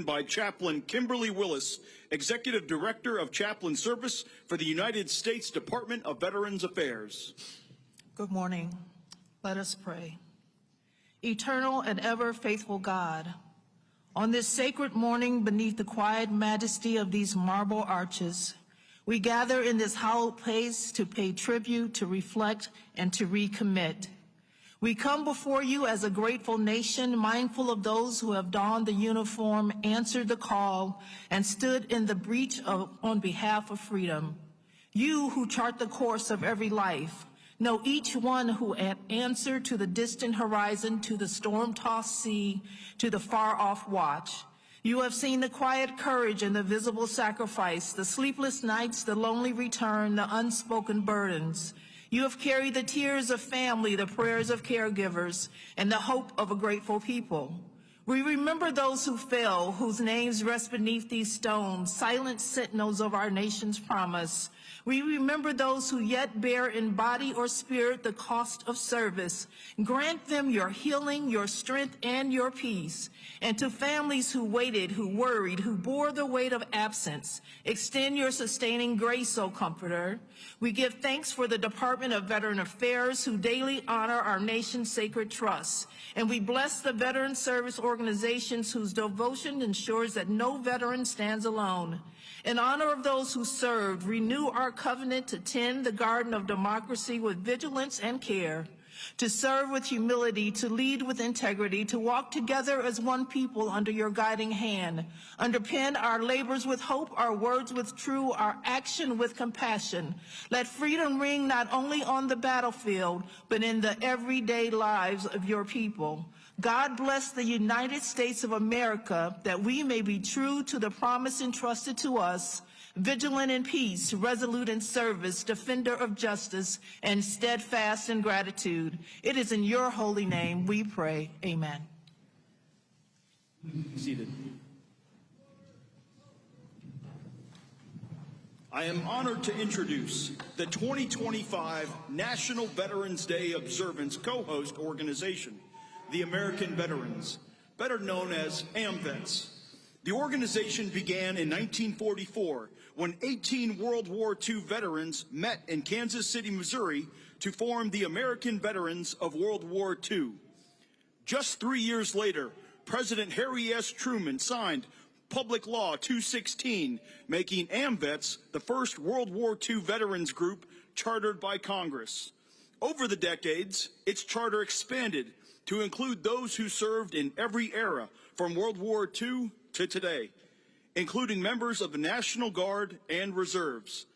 by Chaplain Kimberly Willis, Executive Director of Chaplain Service for the United States Department of Veterans Affairs. Good morning. Let us pray. Eternal and ever faithful God, on this sacred morning beneath the quiet majesty of these marble arches, we gather in this hallowed place to pay tribute, to reflect, and to recommit. We come before you as a grateful nation, mindful of those who have donned the uniform, answered the call, and stood in the breach on behalf of freedom. You who chart the course of every life, know each one who answered to the distant horizon, to the storm-tossed sea, to the far-off watch. You have seen the quiet courage and the visible sacrifice, the sleepless nights, the lonely return, the unspoken burdens. You have carried the tears of family, the prayers of caregivers, and the hope of a grateful people. We remember those who fell, whose names rest beneath these stones, silent sentinels of our nation's promise. We remember those who yet bear in body or spirit the cost of service. Grant them your healing, your strength, and your peace. And to families who waited, who worried, who bore the weight of absence, extend your sustaining grace, O Comforter. We give thanks for the Department of Veteran Affairs, who daily honor our nation's sacred trusts. And we bless the veteran service organizations whose devotion ensures that no veteran stands alone. In honor of those who served, renew our covenant to tend the garden of democracy with vigilance and care, to serve with humility, to lead with integrity, to walk together as one people under your guiding hand. Underpin our labors with hope, our words with truth, our action with compassion. Let freedom ring not only on the battlefield, but in the everyday lives of your people. God bless the United States of America, that we may be true to the promise entrusted to us, vigilant in peace, resolute in service, defender of justice, and steadfast in gratitude. It is in your holy name we pray. Amen. Be seated. I am honored to introduce the 2025 National Veterans Day Observance co-host organization, the American Veterans, better known as AMVETS. The organization began in 1944 when 18 World War II veterans met in Kansas City, Missouri to form the American Veterans of World War II. Just 3 years later, President Harry S. Truman signed Public Law 216, making AMVETS the first World War II veterans group chartered by Congress. Over the decades, its charter expanded to include those who served in every era from World War II to today, including members of the National Guard and Reserves.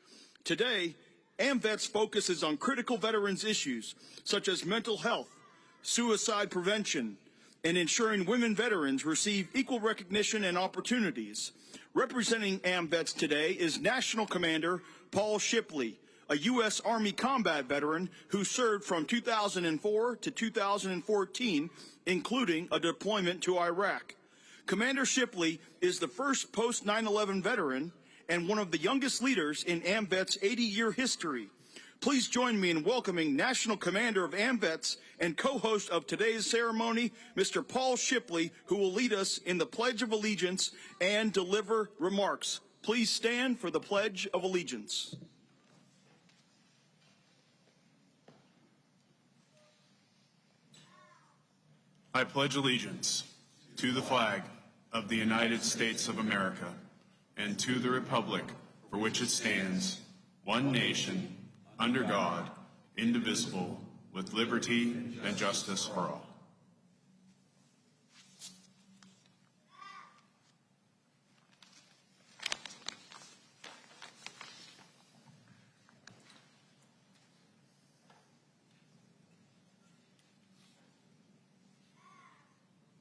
Today, AMVETS focuses on critical veterans issues such as mental health, suicide prevention, and ensuring women veterans receive equal recognition and opportunities. Representing AMVETS today is National Commander Paul Shipley, a U.S. Army combat veteran who served from 2004 to 2014, including a deployment to Iraq. Commander Shipley is the first post-9/11 veteran and one of the youngest leaders in AMVETS' 80-year history. Please join me in welcoming National Commander of AMVETS and co-host of today's ceremony, Mr. Paul Shipley, who will lead us in the Pledge of Allegiance and deliver remarks. Please stand for the Pledge of Allegiance. I pledge allegiance to the flag of the United States of America and to the republic for which it stands, one nation, under God, indivisible, with liberty and justice for all.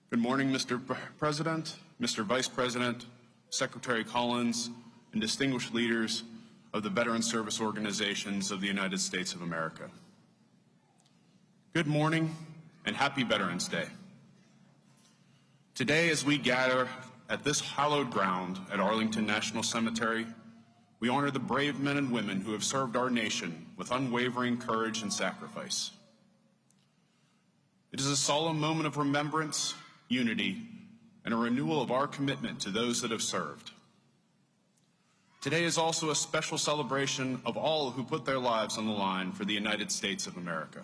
Good morning, Mr. President, Mr. Vice President, Secretary Collins, and distinguished leaders of the veteran service organizations of the United States of America. Good morning and happy Veterans Day. Today, as we gather at this hallowed ground at Arlington National Cemetery, we honor the brave men and women who have served our nation with unwavering courage and sacrifice. It is a solemn moment of remembrance, unity, and a renewal of our commitment to those that have served. Today is also a special celebration of all who put their lives on the line for the United States of America.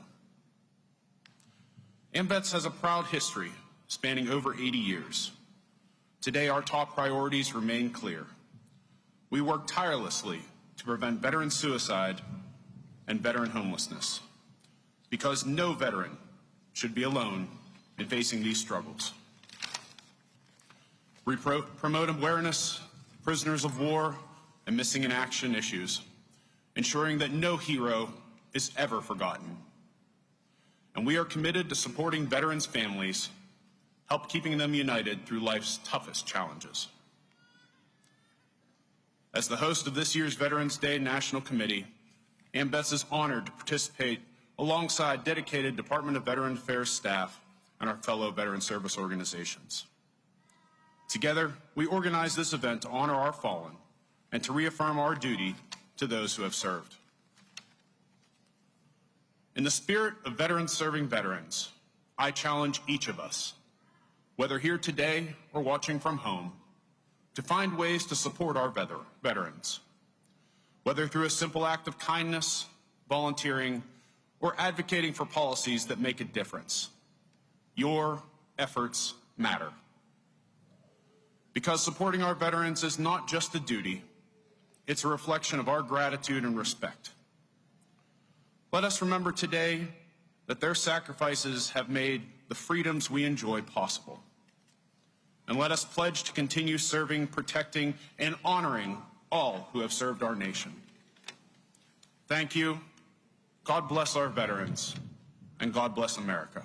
AMVETS has a proud history spanning over 80 years. Today, our top priorities remain clear. We work tirelessly to prevent veteran suicide and veteran homelessness, because no veteran should be alone in facing these struggles. We promote awareness, prisoners of war, and missing in action issues, ensuring that no hero is ever forgotten. And we are committed to supporting veterans' families, help keeping them united through life's toughest challenges. As the host of this year's Veterans Day National Committee, AMVETS is honored to participate alongside dedicated Department of Veteran Affairs staff and our fellow veteran service organizations. Together, we organize this event to honor our fallen and to reaffirm our duty to those who have served. In the spirit of veterans serving veterans, I challenge each of us, whether here today or watching from home, to find ways to support our veterans, whether through a simple act of kindness, volunteering, or advocating for policies that make a difference. Your efforts matter. Because supporting our veterans is not just a duty, it's a reflection of our gratitude and respect. Let us remember today that their sacrifices have made the freedoms we enjoy possible. And let us pledge to continue serving, protecting, and honoring all who have served our nation. Thank you. God bless our veterans, and God bless America.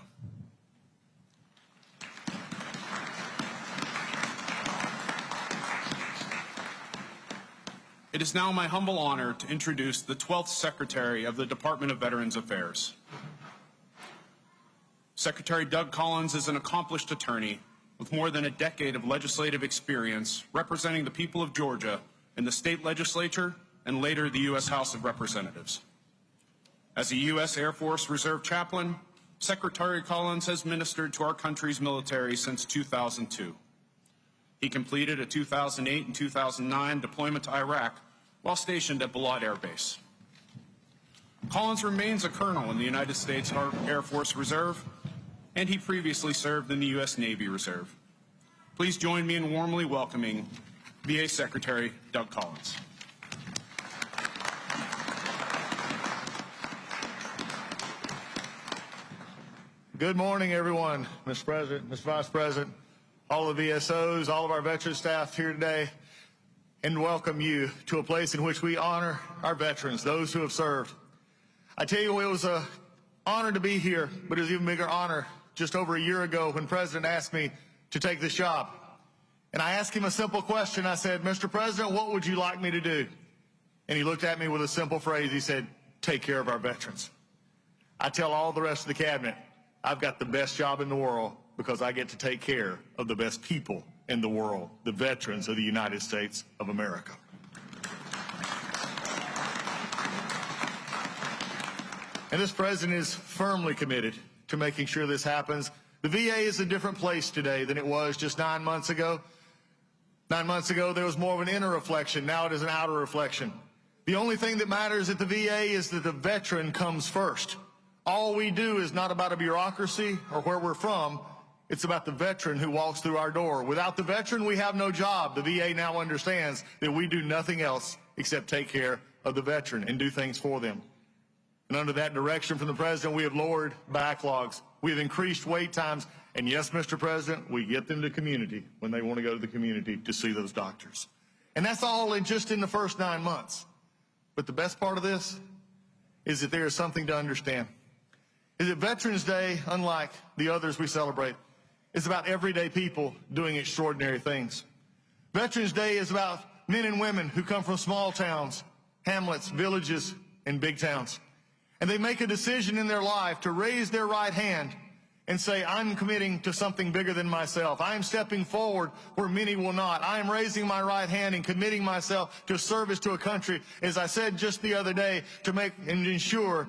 It is now my humble honor to introduce the 12th Secretary of the Department of Veterans Affairs. Secretary Doug Collins is an accomplished attorney with more than a decade of legislative experience representing the people of Georgia in the state legislature and later the U.S. House of Representatives. As a U.S. Air Force Reserve chaplain, Secretary Collins has ministered to our country's military since 2002. He completed a 2008 and 2009 deployment to Iraq while stationed at Balad Air Base. Collins remains a colonel in the United States Air Force Reserve, and he previously served in the U.S. Navy Reserve. Please join me in warmly welcoming VA Secretary Doug Collins. Good morning, everyone. Mr. President, Mr. Vice President, all the VSOs, all of our veteran staff here today, and welcome you to a place in which we honor our veterans, those who have served. I tell you, it was an honor to be here, but it was an even bigger honor just over a year ago when President asked me to take this job. And I asked him a simple question. I said, Mr. President, what would you like me to do? And he looked at me with a simple phrase. He said, take care of our veterans. I tell all the rest of the cabinet, I've got the best job in the world because I get to take care of the best people in the world, the veterans of the United States of America. And this president is firmly committed to making sure this happens. The VA is a different place today than it was just 9 months ago. 9 months ago, there was more of an inner reflection. Now it is an outer reflection. The only thing that matters at the VA is that the veteran comes first. All we do is not about a bureaucracy or where we're from. It's about the veteran who walks through our door. Without the veteran, we have no job. The VA now understands that we do nothing else except take care of the veteran and do things for them. And under that direction from the president, we have lowered backlogs. We have increased wait times. And yes, Mr. President, we get them to community when they want to go to the community to see those doctors. And that's all just in the first 9 months. But the best part of this is that there is something to understand. Is that Veterans Day, unlike the others we celebrate, is about everyday people doing extraordinary things. Veterans Day is about men and women who come from small towns, hamlets, villages, and big towns. And they make a decision in their life to raise their right hand and say, I'm committing to something bigger than myself. I am stepping forward where many will not. I am raising my right hand and committing myself to service to a country, as I said just the other day, to make and ensure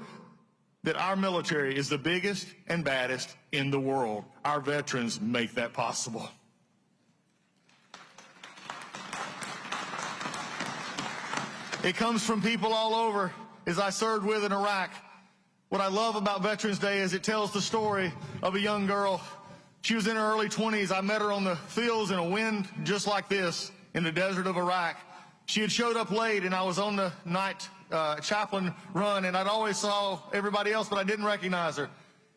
that our military is the biggest and baddest in the world. Our veterans make that possible. It comes from people all over, as I served with in Iraq. What I love about Veterans Day is it tells the story of a young girl. She was in her early 20s. I met her on the fields in a wind just like this in the desert of Iraq. She had showed up late, and I was on the night chaplain run, and I'd always saw everybody else, but I didn't recognize her.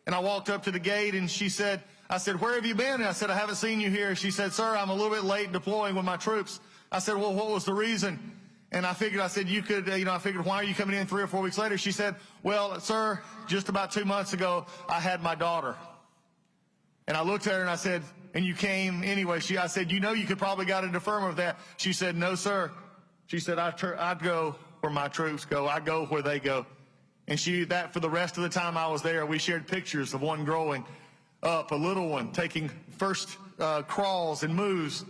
And I walked up to the gate, and I said, where have you been? And I said, I haven't seen you here. She said, sir, I'm a little bit late deploying with my troops. I said, well, what was the reason? And I said, you could, I figured, why are you coming in 3 or 4 weeks later? She said, well, sir, just about 2 months ago, I had my daughter. And I looked at her and I said, and you came anyway. I said, you could probably got a deferment of that. She said, no, sir. She said, I'd go where my troops go. I go where they go. And for the rest of the time I was there, we shared pictures of one growing up, a little one, taking first crawls and moves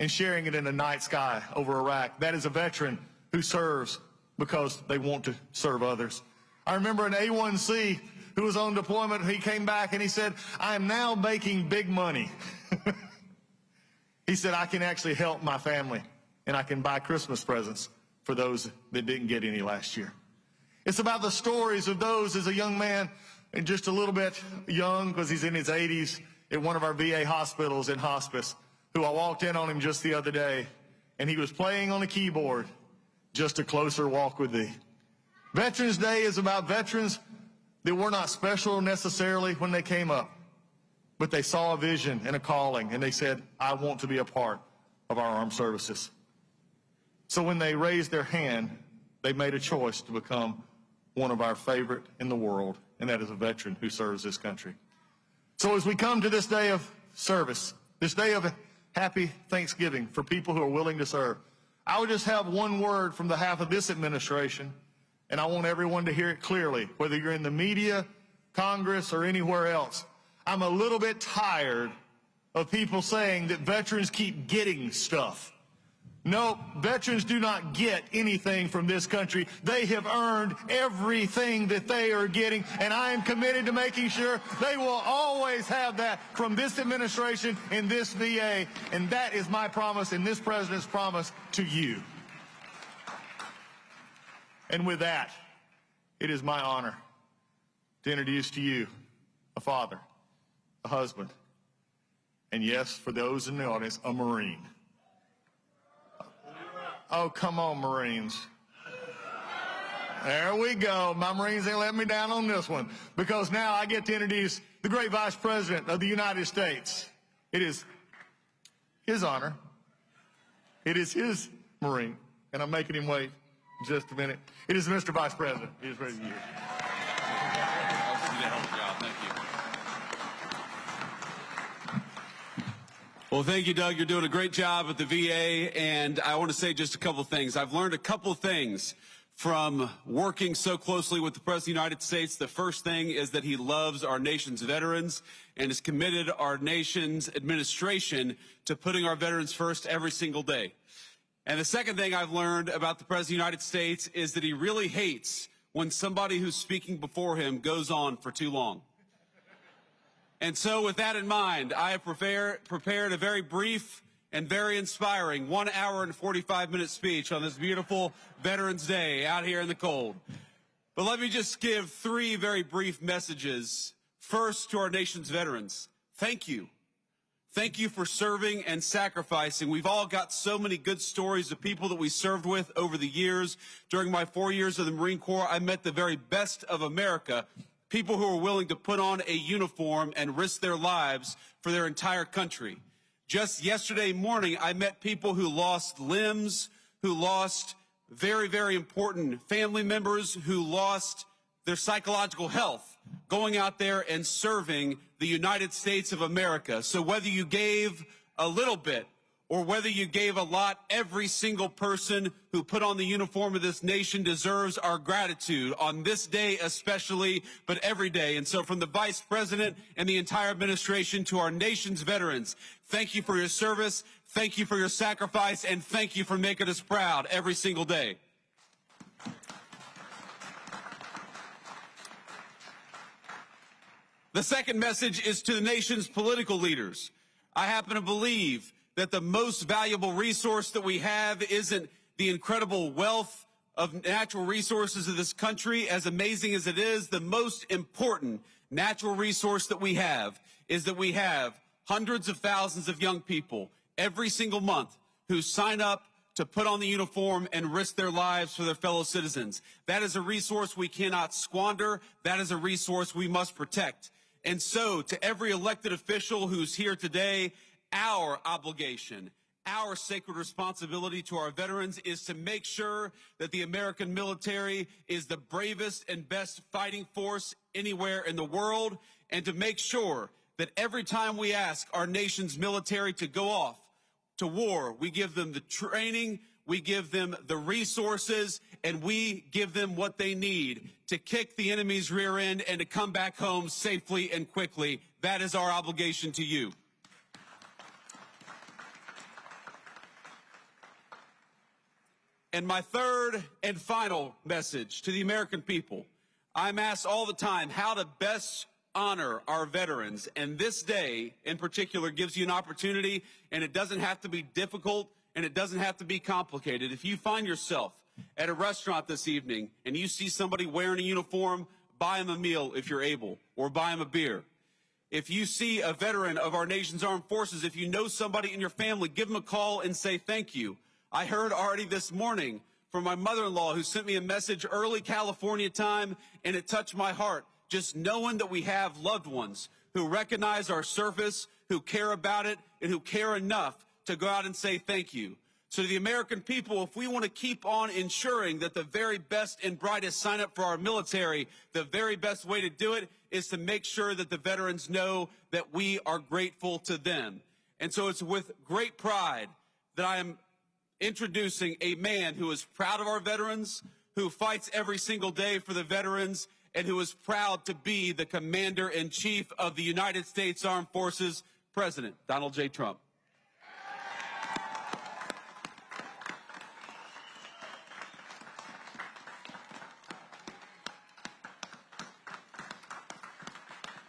and sharing it in the night sky over Iraq. That is a veteran who serves because they want to serve others. I remember an A1C who was on deployment. He came back and he said, I am now making big money. He said, I can actually help my family and I can buy Christmas presents for those that didn't get any last year. It's about the stories of those as a young man, and just a little bit young because he's in his 80s, at one of our VA hospitals in hospice, who I walked in on him just the other day, and he was playing on a keyboard, Just a Closer Walk with Thee. Veterans Day is about veterans that were not special necessarily when they came up, but they saw a vision and a calling, and they said, I want to be a part of our armed services. So when they raised their hand, they made a choice to become one of our favorite in the world, and that is a veteran who serves this country. So as we come to this day of service, this day of happy Thanksgiving for people who are willing to serve, I would just have one word from the half of this administration, and I want everyone to hear it clearly, whether you're in the media, Congress, or anywhere else. I'm a little bit tired of people saying that veterans keep getting stuff. No, veterans do not get anything from this country. They have earned everything that they are getting, and I am committed to making sure they will always have that from this administration and this VA, and that is my promise and this president's promise to you. And with that, it is my honor to introduce to you a father, a husband, and yes, for those in the audience, a Marine. Oh, come on, Marines. There we go. My Marines ain't let me down on this one, because now I get to introduce the great Vice President of the United States. It is his honor. It is his Marine, and I'm making him wait just a minute. It is Mr. Vice President. He is ready to use. Well, thank you, Doug. You're doing a great job at the VA, and I want to say just a couple things. I've learned a couple things from working so closely with the President of the United States. The first thing is that he loves our nation's veterans and has committed our nation's administration to putting our veterans first every single day. And the second thing I've learned about the President of the United States is that he really hates when somebody who's speaking before him goes on for too long. And so with that in mind, I have prepared a very brief and very inspiring 1 hour and 45-minute speech on this beautiful Veterans Day out here in the cold. But let me just give 3 very brief messages. First, to our nation's veterans, thank you. Thank you for serving and sacrificing. We've all got so many good stories of people that we served with over the years. During my 4 years of the Marine Corps, I met the very best of America. People who are willing to put on a uniform and risk their lives for their entire country. Just yesterday morning, I met people who lost limbs, who lost very, very important family members, who lost their psychological health, going out there and serving the United States of America. So whether you gave a little bit or whether you gave a lot, every single person who put on the uniform of this nation deserves our gratitude on this day especially, but every day. And so from the Vice President and the entire administration to our nation's veterans, thank you for your service, thank you for your sacrifice, and thank you for making us proud every single day. The second message is to the nation's political leaders. I happen to believe that the most valuable resource that we have isn't the incredible wealth of natural resources of this country, as amazing as it is, the most important natural resource that we have is that we have hundreds of thousands of young people every single month who sign up to put on the uniform and risk their lives for their fellow citizens. That is a resource we cannot squander. That is a resource we must protect. And so, to every elected official who's here today, our obligation, our sacred responsibility to our veterans is to make sure that the American military is the bravest and best fighting force anywhere in the world, and to make sure that every time we ask our nation's military to go off to war, we give them the training, we give them the resources, and we give them what they need to kick the enemy's rear end and to come back home safely and quickly. That is our obligation to you. And my third and final message to the American people, I'm asked all the time how to best honor our veterans, and this day in particular gives you an opportunity, and it doesn't have to be difficult and it doesn't have to be complicated. If you find yourself at a restaurant this evening and you see somebody wearing a uniform, buy them a meal if you're able, or buy them a beer. If you see a veteran of our nation's armed forces, if you know somebody in your family, give them a call and say thank you. I heard already this morning from my mother-in-law who sent me a message early California time, and it touched my heart. Just knowing that we have loved ones who recognize our service, who care about it, and who care enough to go out and say thank you. So to the American people, if we want to keep on ensuring that the very best and brightest sign up for our military, the very best way to do it is to make sure that the veterans know that we are grateful to them. And so it's with great pride that I am introducing a man who is proud of our veterans, who fights every single day for the veterans, and who is proud to be the Commander-in-Chief of the United States Armed Forces, President Donald J. Trump.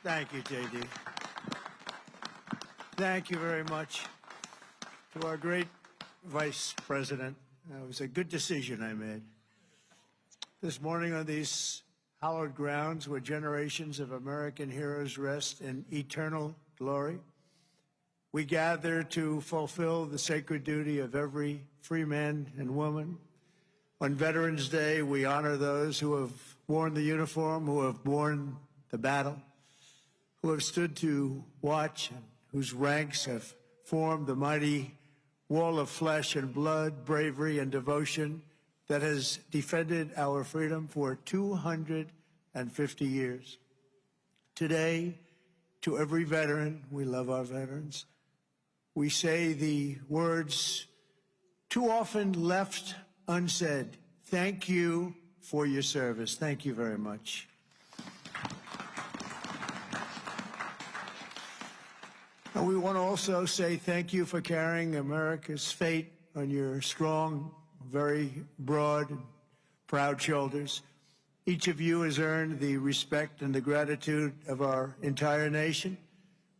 Thank you, JD. Thank you very much to our great Vice President. It was a good decision I made. This morning on these hallowed grounds where generations of American heroes rest in eternal glory, we gather to fulfill the sacred duty of every free man and woman. On Veterans Day, we honor those who have worn the uniform, who have borne the battle, who have stood to watch, and whose ranks have formed the mighty wall of flesh and blood, bravery and devotion that has defended our freedom for 250 years. Today, to every veteran, we love our veterans, we say the words too often left unsaid. Thank you for your service. Thank you very much. And we want to also say thank you for carrying America's fate on your strong, very broad and proud shoulders. Each of you has earned the respect and the gratitude of our entire nation.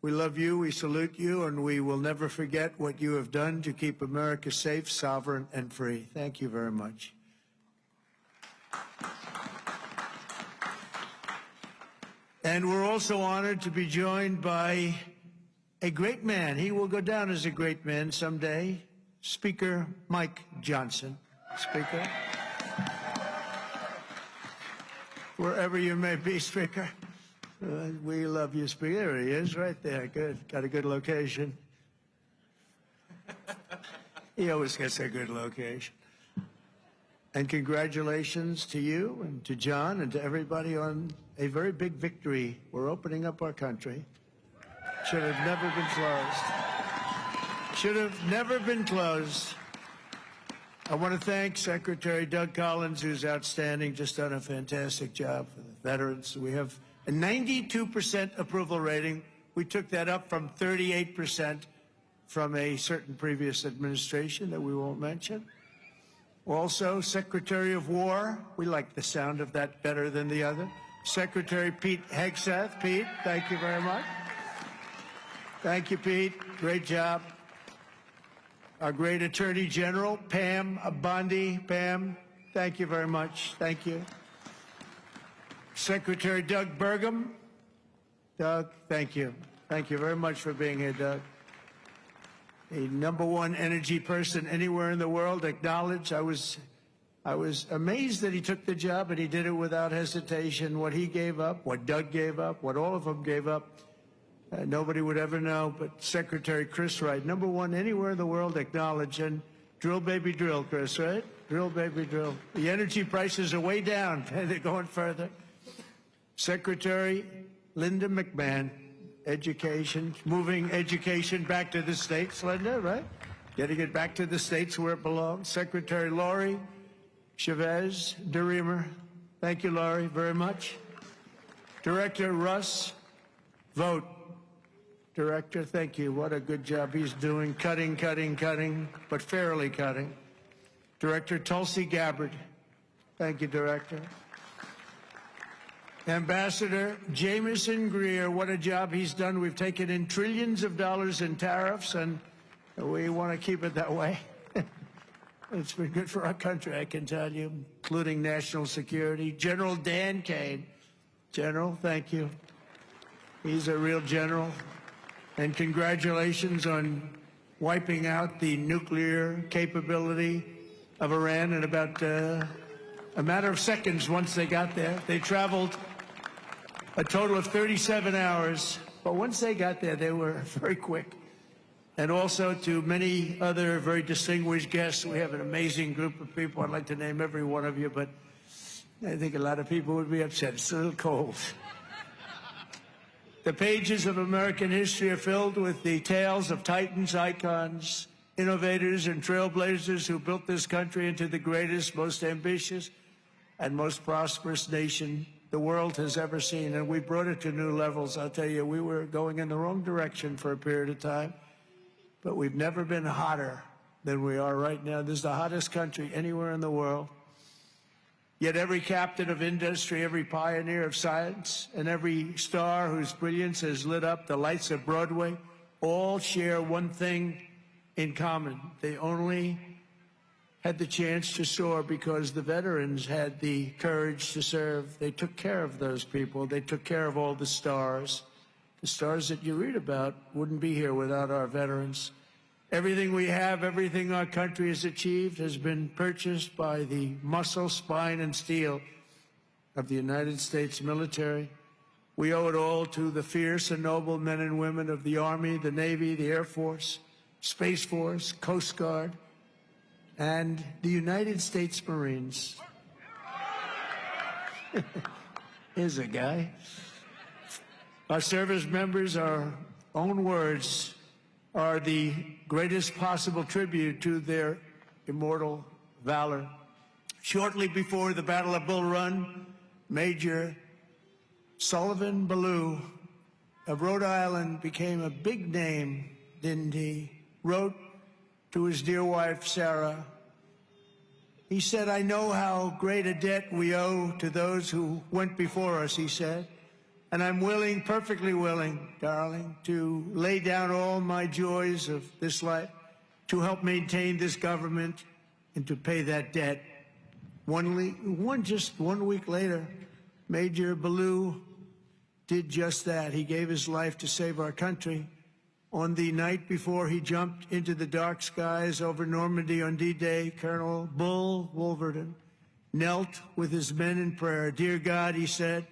We love you, we salute you, and we will never forget what you have done to keep America safe, sovereign, and free. Thank you very much. And we're also honored to be joined by a great man. He will go down as a great man someday. Speaker Mike Johnson. Speaker. Wherever you may be, Speaker. We love you, Speaker. There he is, right there. Good. Got a good location. He always gets a good location. And congratulations to you and to John and to everybody on a very big victory. We're opening up our country. Should have never been closed. Should have never been closed. I want to thank Secretary Doug Collins, who's outstanding, just done a fantastic job for the veterans. We have a 92% approval rating. We took that up from 38% from a certain previous administration that we won't mention. Also, Secretary of War, we like the sound of that better than the other. Secretary Pete Hegseth. Pete, thank you very much. Thank you, Pete. Great job. Our great Attorney General, Pam Bondi. Pam, Thank you very much. Thank you. Secretary Doug Burgum. Doug, thank you. Thank you very much for being here, Doug. A #1 energy person anywhere in the world, acknowledged. I was amazed that he took the job, and he did it without hesitation. What he gave up, what Doug gave up, what all of them gave up, nobody would ever know. But Secretary Chris Wright, #1 anywhere in the world, acknowledged. And drill, baby, drill, Chris, right? Drill, baby, drill. The energy prices are way down, and they're going further. Secretary Linda McMahon, education, moving education back to the states, Linda, right? Getting it back to the states where it belongs. Secretary Laurie Chavez DeReamer, thank you, Laurie, very much. Director Russ Vogt, Director, thank you. What a good job he's doing. Cutting, but fairly cutting. Director Tulsi Gabbard, thank you, Director. Ambassador Jamieson Greer, what a job he's done. We've taken in trillions of dollars in tariffs, and we want to keep it that way. It's been good for our country, I can tell you, including national security. General Dan Kane. General, thank you. He's a real general. And congratulations on wiping out the nuclear capability of Iran in about a matter of seconds once they got there. They traveled a total of 37 hours, but once they got there, they were very quick. And also to many other very distinguished guests. We have an amazing group of people. I'd like to name every one of you, but I think a lot of people would be upset. It's a little cold. The pages of American history are filled with the tales of titans, icons, innovators, and trailblazers who built this country into the greatest, most ambitious, and most prosperous nation the world has ever seen. And we brought it to new levels. I'll tell you, we were going in the wrong direction for a period of time, but we've never been hotter than we are right now. This is the hottest country anywhere in the world. Yet every captain of industry, every pioneer of science, and every star whose brilliance has lit up the lights of Broadway all share one thing in common. They only had the chance to soar because the veterans had the courage to serve. They took care of those people. They took care of all the stars. The stars that you read about wouldn't be here without our veterans. Everything we have, everything our country has achieved has been purchased by the muscle, spine, and steel of the United States military. We owe it all to the fierce and noble men and women of the Army, the Navy, the Air Force, Space Force, Coast Guard, and the United States Marines. Here's a guy. Our service members, our own words, are the greatest possible tribute to their immortal valor. Shortly before the Battle of Bull Run, Major Sullivan Ballou of Rhode Island became a big name, didn't he? Wrote to his dear wife, Sarah. He said, "I know how great a debt we owe to those who went before us," he said. "And I'm willing, perfectly willing, darling, to lay down all my joys of this life to help maintain this government and to pay that debt." Just 1 week later, Major Ballou did just that. He gave his life to save our country. On the night before he jumped into the dark skies over Normandy on D-Day, Colonel Bull Wolverton knelt with his men in prayer. "Dear God," he said,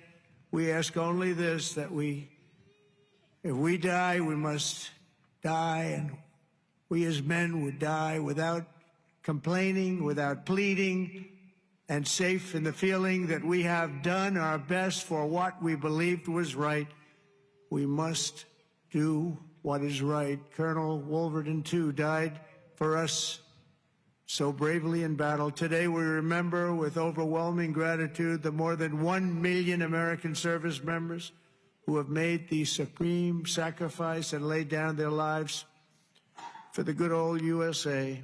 "we ask only this, that if we die, we must die, and we as men would die without complaining, without pleading, and safe in the feeling that we have done our best for what we believed was right. We must do what is right." Colonel Wolverton, too, died for us so bravely in battle. Today, we remember with overwhelming gratitude the more than 1 million American service members who have made the supreme sacrifice and laid down their lives for the good old USA.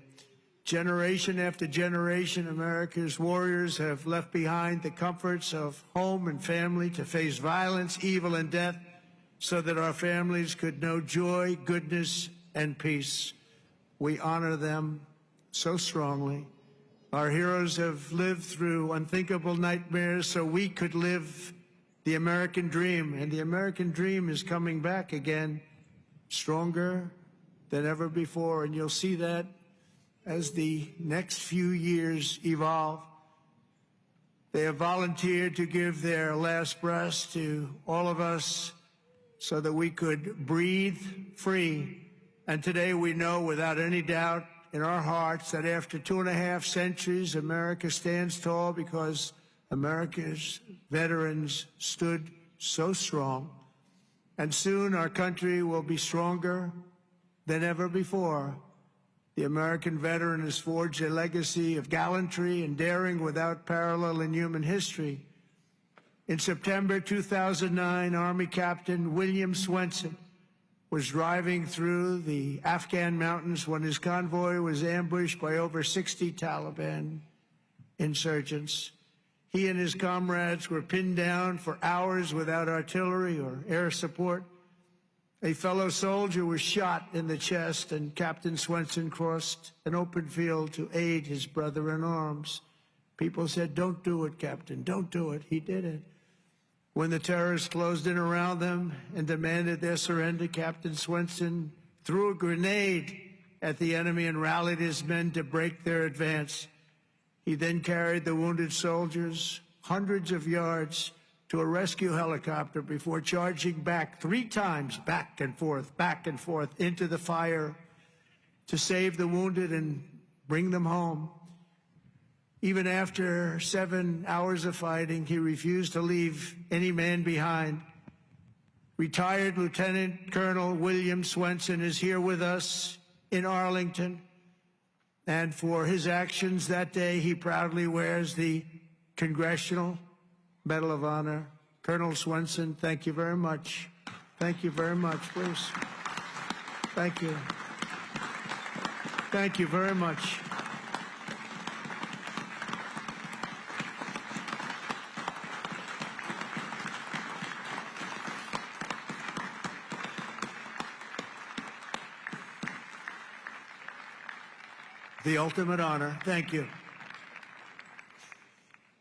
Generation after generation, America's warriors have left behind the comforts of home and family to face violence, evil, and death so that our families could know joy, goodness, and peace. We honor them so strongly. Our heroes have lived through unthinkable nightmares so we could live the American dream. And the American dream is coming back again, stronger than ever before. And you'll see that as the next few years evolve. They have volunteered to give their last breaths to all of us so that we could breathe free. And today we know without any doubt in our hearts that after 2.5 centuries, America stands tall because America's veterans stood so strong. And soon our country will be stronger than ever before. The American veteran has forged a legacy of gallantry and daring without parallel in human history. In September 2009, Army Captain William Swenson was driving through the Afghan mountains when his convoy was ambushed by over 60 Taliban insurgents. He and his comrades were pinned down for hours without artillery or air support. A fellow soldier was shot in the chest, and Captain Swenson crossed an open field to aid his brother in arms. People said, "Don't do it, Captain, don't do it." He did it. When the terrorists closed in around them and demanded their surrender, Captain Swenson threw a grenade at the enemy and rallied his men to break their advance. He then carried the wounded soldiers hundreds of yards to a rescue helicopter before charging back 3 times, back and forth, into the fire to save the wounded and bring them home. Even after 7 hours of fighting, he refused to leave any man behind. Retired Lieutenant Colonel William Swenson is here with us in Arlington. And for his actions that day, he proudly wears the Congressional Medal of Honor. Colonel Swenson, thank you very much. Thank you very much, please. Thank you. Thank you very much. The ultimate honor. Thank you.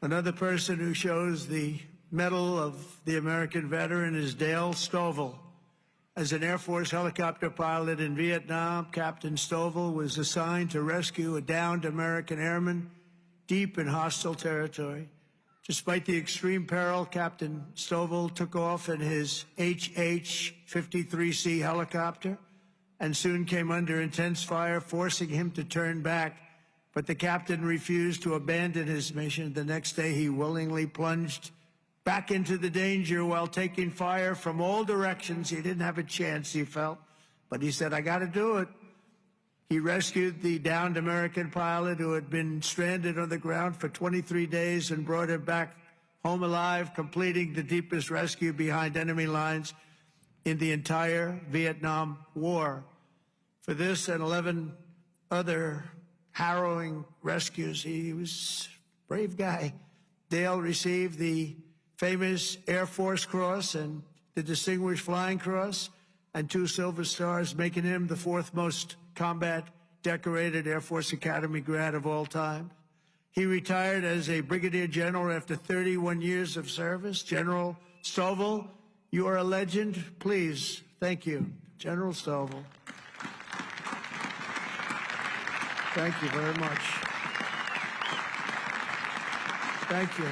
Another person who shows the Medal of the American Veteran is Dale Stovall. As an Air Force helicopter pilot in Vietnam, Captain Stovall was assigned to rescue a downed American airman deep in hostile territory. Despite the extreme peril, Captain Stovall took off in his HH-53C helicopter and soon came under intense fire, forcing him to turn back. But the captain refused to abandon his mission. The next day, he willingly plunged back into the danger while taking fire from all directions. He didn't have a chance, he felt, but he said, "I got to do it." He rescued the downed American pilot who had been stranded on the ground for 23 days and brought him back home alive, completing the deepest rescue behind enemy lines in the entire Vietnam War. For this and 11 other harrowing rescues, he was a brave guy. Dale received the famous Air Force Cross and the Distinguished Flying Cross and 2 Silver Stars, making him the 4th most combat decorated Air Force Academy grad of all time. He retired as a brigadier general after 31 years of service. General Stovall, you are a legend. Please, thank you, General Stovall. Thank you very much. Thank you.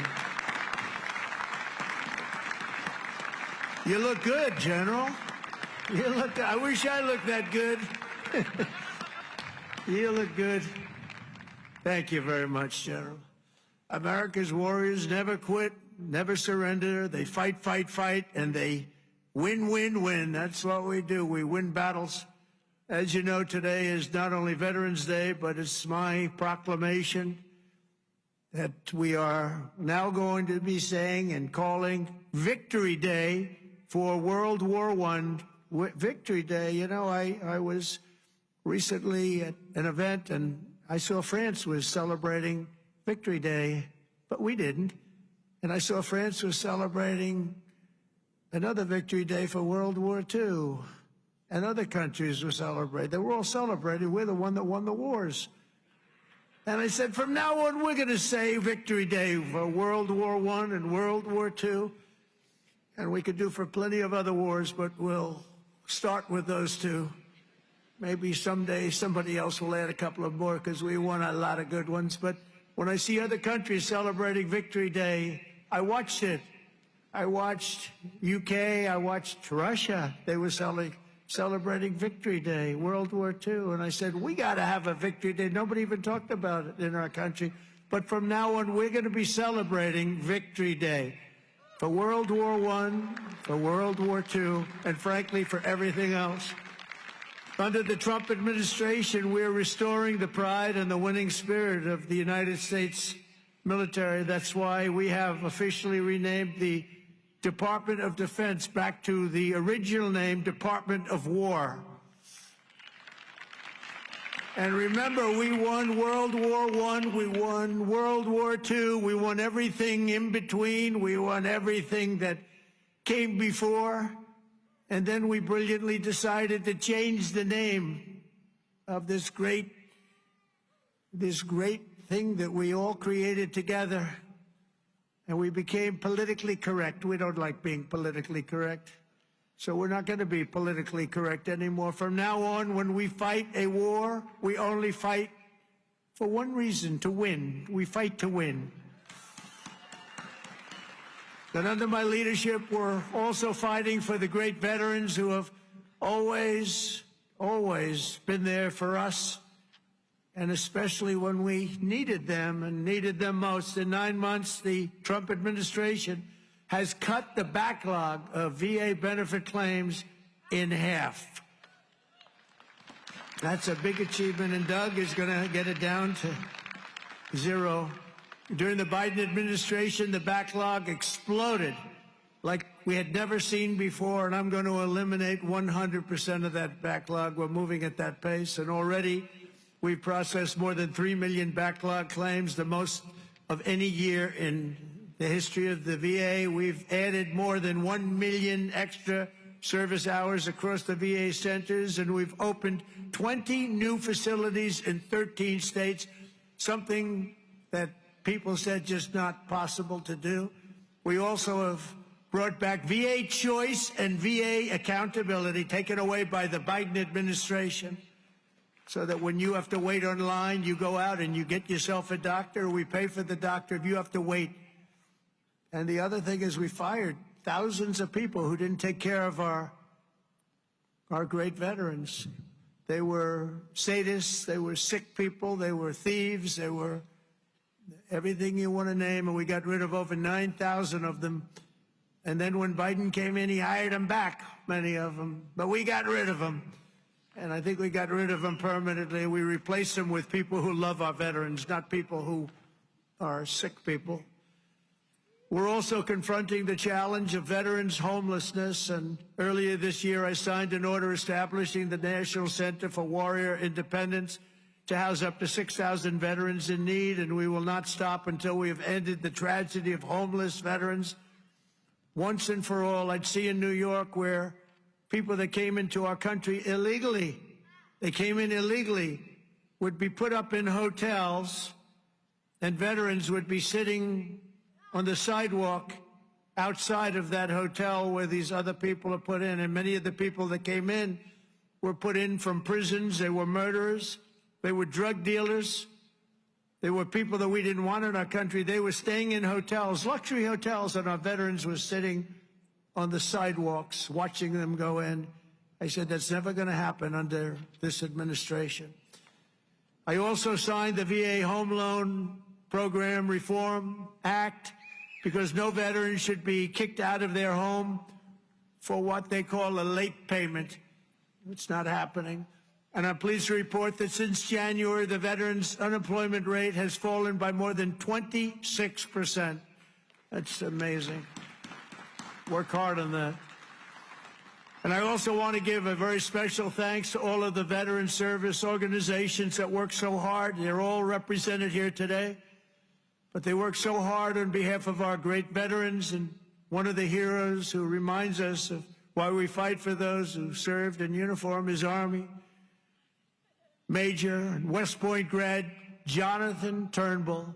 You look good, General. You look, I wish I looked that good. You look good. Thank you very much, General. America's warriors never quit, never surrender. They fight, fight, fight, and they win, win, win. That's what we do. We win battles. As you know, today is not only Veterans Day, but it's my proclamation that we are now going to be saying and calling Victory Day for World War I. Victory Day. You know, I was recently at an event and I saw France was celebrating Victory Day, but we didn't. And I saw France was celebrating another Victory Day for World War II. And other countries were celebrating. They were all celebrating. We're the one that won the wars. And I said, from now on, we're going to say Victory Day for World War I and World War II. And we could do for plenty of other wars, but we'll start with those two. Maybe someday somebody else will add a couple of more because we won a lot of good ones. But when I see other countries celebrating Victory Day, I watched it. I watched UK, I watched Russia. They were celebrating Victory Day, World War II. And I said, we got to have a Victory Day. Nobody even talked about it in our country. But from now on, we're going to be celebrating Victory Day for World War I, for World War II, and frankly, for everything else. Under the Trump administration, we're restoring the pride and the winning spirit of the United States military. That's why we have officially renamed the Department of Defense back to the original name, Department of War. And remember, we won World War I, we won World War II, we won everything in between, we won everything that came before, and then we brilliantly decided to change the name of this great thing that we all created together. And we became politically correct. We don't like being politically correct. So we're not going to be politically correct anymore. From now on, when we fight a war, we only fight for one reason, to win. We fight to win. And under my leadership, we're also fighting for the great veterans who have always been there for us, and especially when we needed them and needed them most. In 9 months, the Trump administration has cut the backlog of VA benefit claims in half. That's a big achievement, and Doug is going to get it down to zero. During the Biden administration, the backlog exploded like we had never seen before, and I'm going to eliminate 100% of that backlog. We're moving at that pace, and already we've processed more than 3 million backlog claims, the most of any year in the history of the VA. We've added more than 1 million extra service hours across the VA centers, and we've opened 20 new facilities in 13 states, something that people said just not possible to do. We also have brought back VA choice and VA accountability, taken away by the Biden administration, so that when you have to wait online, you go out and you get yourself a doctor. We pay for the doctor if you have to wait. And the other thing is we fired thousands of people who didn't take care of our great veterans. They were sadists, they were sick people, they were thieves, they were everything you want to name, and we got rid of over 9,000 of them. And then when Biden came in, he hired them back, many of them. But we got rid of them. And I think we got rid of them permanently. We replaced them with people who love our veterans, not people who are sick people. We're also confronting the challenge of veterans' homelessness. And earlier this year, I signed an order establishing the National Center for Warrior Independence to house up to 6,000 veterans in need. And we will not stop until we have ended the tragedy of homeless veterans once and for all. I'd see in New York where people that came into our country illegally, they came in illegally, would be put up in hotels, and veterans would be sitting on the sidewalk outside of that hotel where these other people are put in. And many of the people that came in were put in from prisons. They were murderers. They were drug dealers. They were people that we didn't want in our country. They were staying in hotels, luxury hotels, and our veterans were sitting on the sidewalks watching them go in. I said, that's never going to happen under this administration. I also signed the VA Home Loan Program Reform Act, because no veteran should be kicked out of their home for what they call a late payment. It's not happening. And I'm pleased to report that since January, the veterans' unemployment rate has fallen by more than 26%. That's amazing. Work hard on that. And I also want to give a very special thanks to all of the veteran service organizations that work so hard. They're all represented here today. But they work so hard on behalf of our great veterans, and one of the heroes who reminds us of why we fight for those who served in uniform is Army Major and West Point grad Jonathan Turnbull.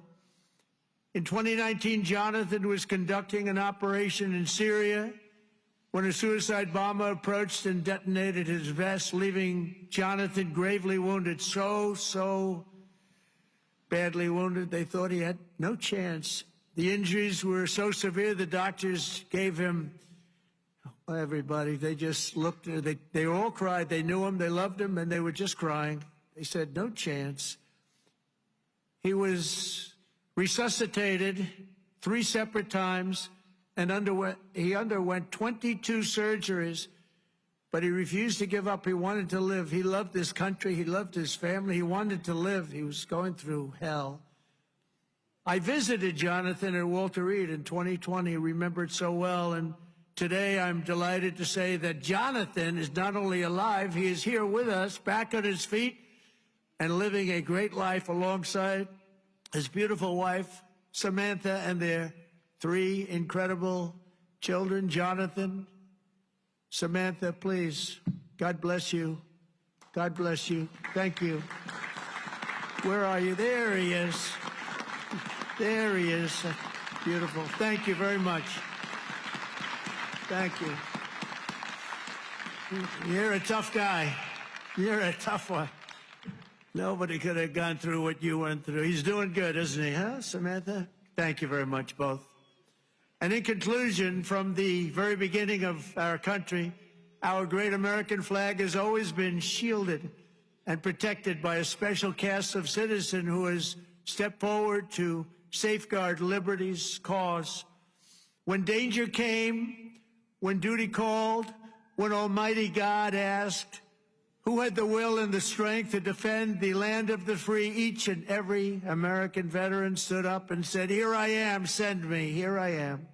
In 2019, Jonathan was conducting an operation in Syria when a suicide bomber approached and detonated his vest, leaving Jonathan gravely wounded, so badly wounded they thought he had no chance. The injuries were so severe the doctors gave him, everybody, they just looked, they all cried. They knew him, they loved him, and they were just crying. They said, no chance. He was resuscitated 3 separate times and he underwent 22 surgeries, but he refused to give up. He wanted to live. He loved this country. He loved his family. He wanted to live. He was going through hell. I visited Jonathan at Walter Reed in 2020, remembered so well, and today I'm delighted to say that Jonathan is not only alive, he is here with us, back on his feet, and living a great life alongside his beautiful wife, Samantha, and their 3 incredible children. Jonathan, Samantha, please, God bless you. God bless you. Thank you. Where are you? There he is. There he is. Beautiful. Thank you very much. Thank you. You're a tough guy. You're a tough one. Nobody could have gone through what you went through. He's doing good, isn't he, huh, Samantha? Thank you very much, both. And in conclusion, from the very beginning of our country, our great American flag has always been shielded and protected by a special cast of citizens who has stepped forward to safeguard liberty's cause. When danger came, when duty called, when Almighty God asked, who had the will and the strength to defend the land of the free, each and every American veteran stood up and said, here I am, send me, here I am.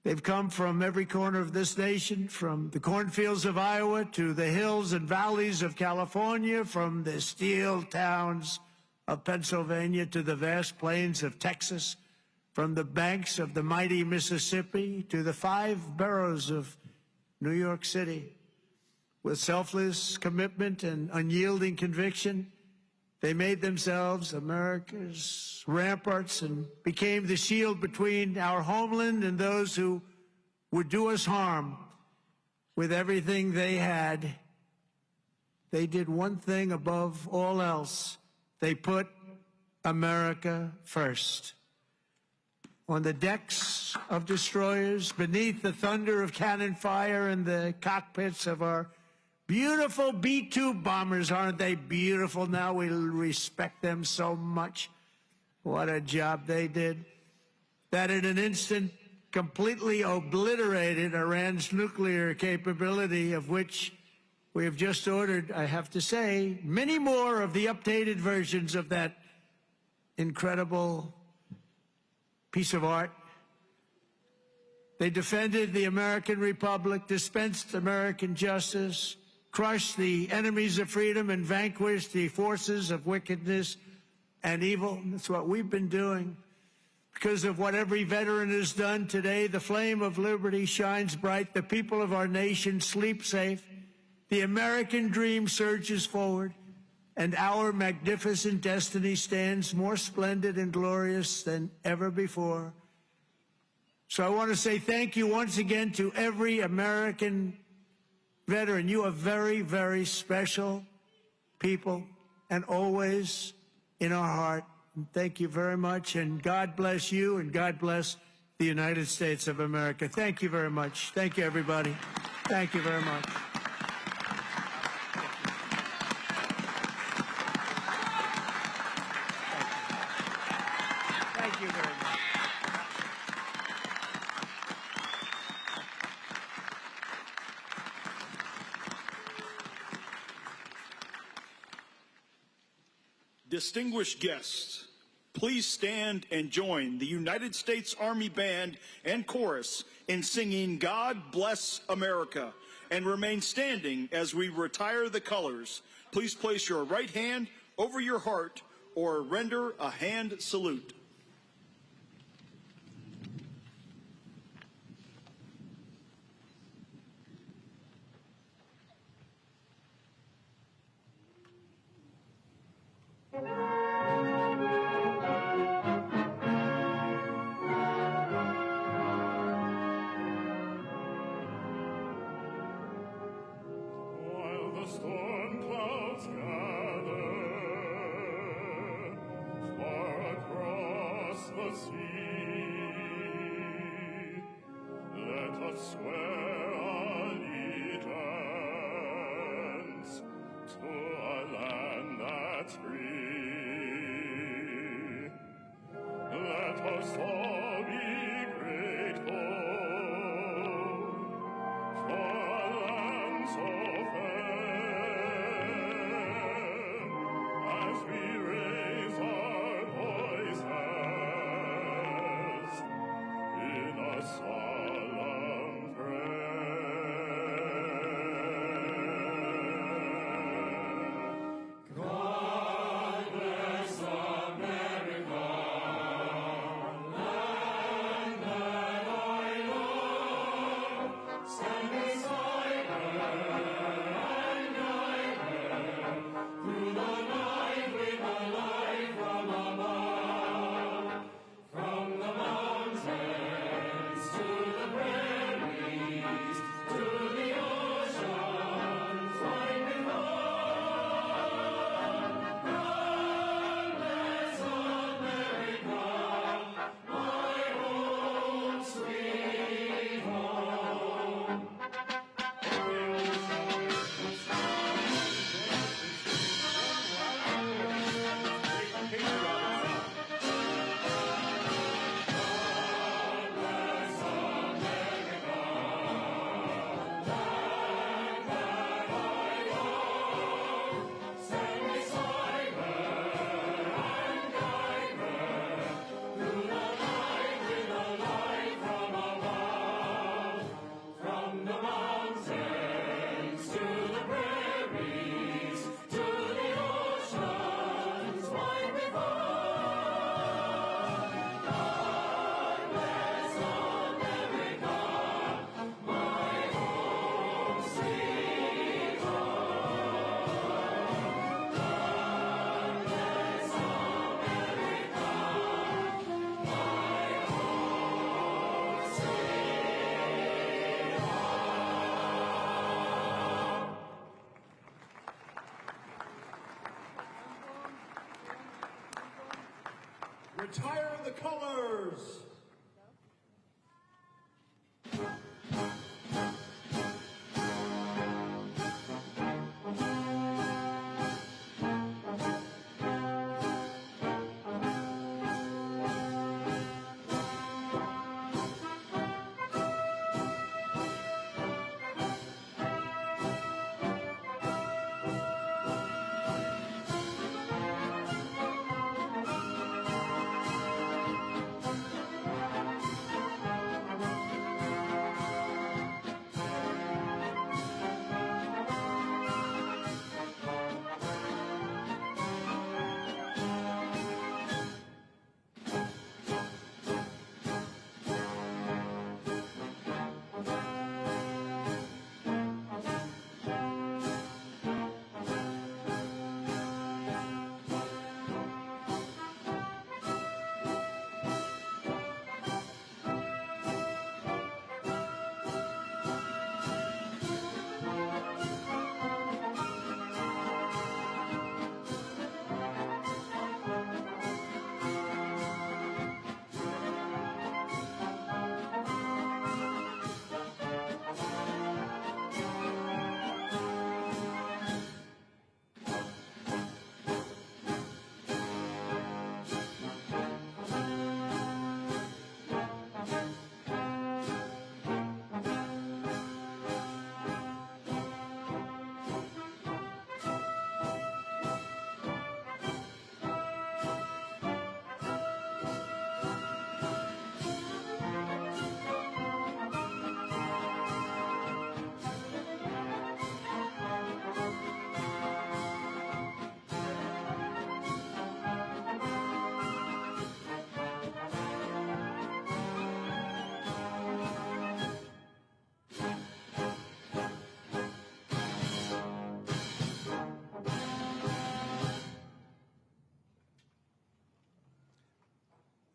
They've come from every corner of this nation, from the cornfields of Iowa to the hills and valleys of California, from the steel towns of Pennsylvania to the vast plains of Texas, from the banks of the mighty Mississippi to the 5 boroughs of New York City. With selfless commitment and unyielding conviction, they made themselves America's ramparts and became the shield between our homeland and those who would do us harm. With everything they had, they did one thing above all else. They put America first. On the decks of destroyers, beneath the thunder of cannon fire, in the cockpits of our beautiful B-2 bombers. Aren't they beautiful now? We respect them so much. What a job they did. That in an instant completely obliterated Iran's nuclear capability, of which we have just ordered, I have to say, many more of the updated versions of that incredible piece of art. They defended the American Republic, dispensed American justice, crushed the enemies of freedom, and vanquished the forces of wickedness and evil. That's what we've been doing. Because of what every veteran has done today, the flame of liberty shines bright. The people of our nation sleep safe. The American dream surges forward, and our magnificent destiny stands more splendid and glorious than ever before. So I want to say thank you once again to every American veteran. You are very, very special people and always in our heart. And thank you very much, and God bless you, and God bless the United States of America. Thank you very much. Thank you, everybody. Thank you very much. Thank you very much. Distinguished guests, please stand and join the United States Army Band and Chorus in singing God Bless America, and remain standing as we retire the colors. Please place your right hand over your heart or render a hand salute. sea. Let us swear allegiance to a land that's free. Let us all be grateful for a land so fair, as we raise our voices in a solemn prayer. God bless America, land that I love. Stand beside her and guide her through the night with a light from above. From the mountains to the prairies, to the oceans wide before. God bless America, my home, sweet home. Stand beside her and guide her through the night with a light from above. From the mountains to the prairies, to the oceans wide before. God bless America, my home, sweet home. God bless America, my home, sweet home. Retire the colors.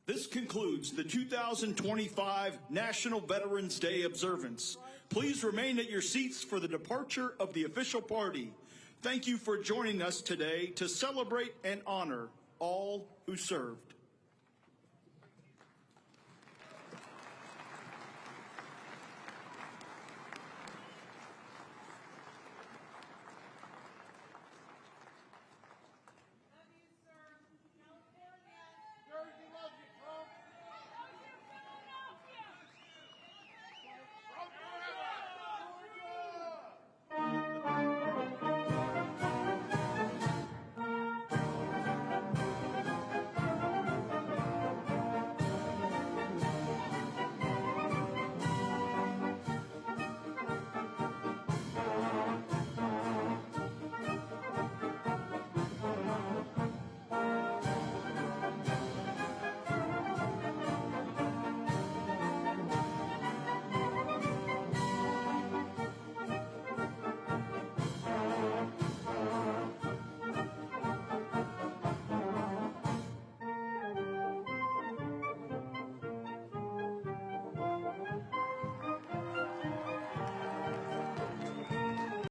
This concludes the 2025 National Veterans Day observance. Please remain at your seats for the departure of the official party. Thank you for joining us today to celebrate and honor all who served.